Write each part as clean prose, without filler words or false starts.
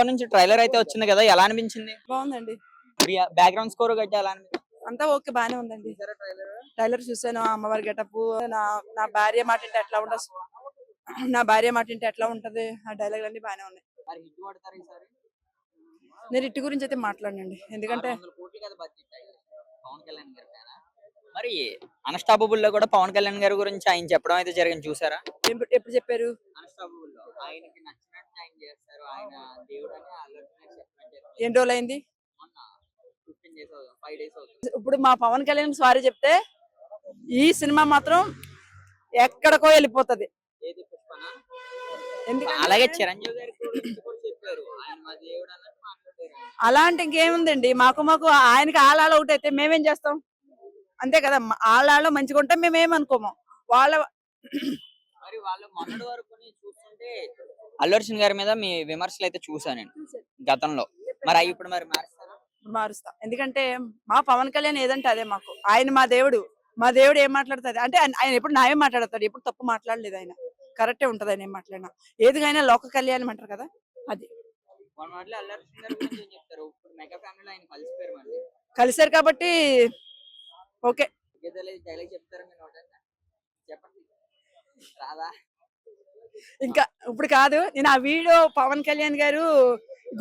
నుంచి ట్రైలర్ అయితే వచ్చింది కదా, ఎలా అనిపించింది? బాగుందండి. బ్యాక్గ్రౌండ్ స్కోర్ గట్టా ఎలా అనిపించింది? అంతా ఓకే, బానే ఉందండి. చూసారా ట్రైలర్? ట్రైలర్ చూసాను. ఆ అమ్మవారి గెటప్, నా నా భార్య మాట ఇంటే ఎట్లా ఉండదు, నా భార్య మాట ఇంటే ఎట్లా ఉంటది, ఆ డైలాగ్ అన్ని బానే ఉన్నాయి. మరి హిట్ కొడతారా ఈసారి? నేను ఇటు గురించి అయితే మాట్లాడనండి, ఎందుకంటే 600 కోట్లు కదా బడ్జెట్ పవన్ కళ్యాణ్ గారి పైన. మరి అన్స్టాపబుల్ లో కూడా పవన్ కళ్యాణ్ గారి గురించి ఆయన చెప్పడం అయితే జరిగింది, చూసారా? ఎప్పుడు చెప్పారు? అన్స్టాపబుల్ లో ఆయనకి నచ్చినట్టు ఆయన చేస్తారు, ఆయన దేవుడు అని ఎన్ని రోజులు అయింది? మొన్న 15 డేస్ అవుతుంది, 5 డేస్ అవుతుంది. ఇప్పుడు మా పవన్ కళ్యాణ్ సారీ చెప్తే ఈ సినిమా మాత్రం ఎక్కడికో వెళ్ళిపోతది. ఏది పుష్పనా? ఎందుకంటే అలాగే చిరంజీవి గారి గురించి కూడా చెప్పారు, ఆయన మా దేవుడు అన్నట్టు మాట్లాడారు. అలాంటి ఇంకేముందండి, మాకు మాకు ఆయనకి ఆలాలు ఒకటి అయితే మేమేం చేస్తాం, అంతే కదా. ఆలాలో మంచిగా ఉంటే మేమేమనుకోము. వాళ్ళ మరి వాళ్ళు మొన్నటి వరకు చూస్తుంటే అల్లు అర్జున్ గారి మీద మీ విమర్శలు అయితే చూసాను నేను గతంలో. మరి అవి ఇప్పుడు మరి మారుస్తారా? మారుస్తా, ఎందుకంటే మా పవన్ కళ్యాణ్ ఏదంటే అదే మాకు. ఆయన మా దేవుడు. మా దేవుడు ఏం మాట్లాడుతుంది అంటే ఆయన ఎప్పుడు న్యాయం మాట్లాడతాడు, ఎప్పుడు తప్పు మాట్లాడలేదు. ఆయన కరెక్టే ఉంటది, ఆయన ఏం మాట్లాడినా. ఏదిగైనా లోక కళ్యాణం అంటారు కదా, అది. మన మాటలు అల్లు అర్జున్ గారి గురించి ఏం చెప్తారు? ఇప్పుడు మెగా ఫ్యామిలీలో ఆయన కలిసిపోయారు, మళ్ళీ కలిసారు కాబట్టి ఓకే. డైలాగ్ చెప్తారా మీరు? చెప్పండి, రాదా? ఇంకా ఇప్పుడు కాదు, నేను ఆ వీడియో పవన్ కళ్యాణ్ గారు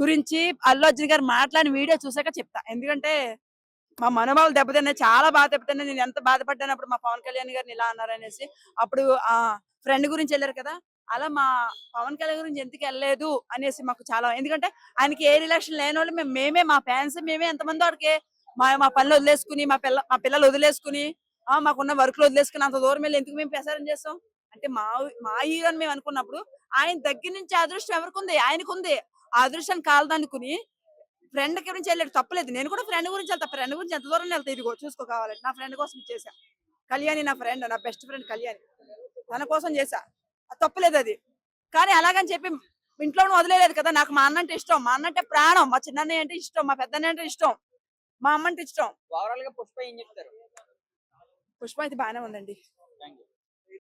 గురించి అల్లు అర్జున్ గారు మాట్లాడిన వీడియో చూసాక చెప్తా. ఎందుకంటే మా మనోభావాలు దెబ్బతిన్నా, చాలా బాధ దెబ్బతిన్నా. నేను ఎంత బాధపడ్డాను అప్పుడు మా పవన్ కళ్యాణ్ గారిని ఇలా అన్నారనేసి. అప్పుడు ఆ ఫ్రెండ్ గురించి వెళ్ళారు కదా, అలా మా పవన్ కళ్యాణ్ గురించి ఎందుకు వెళ్ళలేదు అనేసి మాకు చాలా. ఎందుకంటే ఆయనకి ఏ రిలేషన్ లేని వాళ్ళు మేమే, మా ఫ్యాన్స్ మేమే. ఎంతమంది వాడికి మా పనులు వదిలేసుకుని, మా పిల్లలు వదిలేసుకుని, మాకున్న వర్క్లు వదిలేసుకుని అంత దూరం వెళ్ళి ఎందుకు మేము ప్రసారం చేస్తాం అంటే, మా హీరో అని మేము అనుకున్నప్పుడు ఆయన దగ్గర నుంచి అదృష్టం ఎవరికి ఉంది? ఆయనకు ఉంది. ఆ అదృష్టాన్ని కాలదనుకుని ఫ్రెండ్ గురించి వెళ్ళాడు, తప్పలేదు. నేను కూడా ఫ్రెండ్ గురించి వెళ్తా. ఫ్రెండ్ గురించి ఎంత దూరం వెళ్తా, ఇదిగో చూసుకో కావాలంటే. నా ఫ్రెండ్ కోసం ఇచ్చేసా. కళ్యాణి నా ఫ్రెండ్, నా బెస్ట్ ఫ్రెండ్ కళ్యాణి, తన కోసం చేసా. తప్పలేదు అది. కానీ అలాగని చెప్పి ఇంట్లో వదిలేదు కదా. నాకు మా అన్న అంటే ఇష్టం, మా అన్న అంటే ప్రాణం, మా చిన్నన్నయ్య అంటే ఇష్టం, మా పెద్దన్నయ్య అంటే ఇష్టం, మా అమ్మ అంటే ఇష్టం. ఓవరాల్ గా పుష్ప ఏం చెప్తారు? పుష్ప అయితే బాగానే ఉందండి.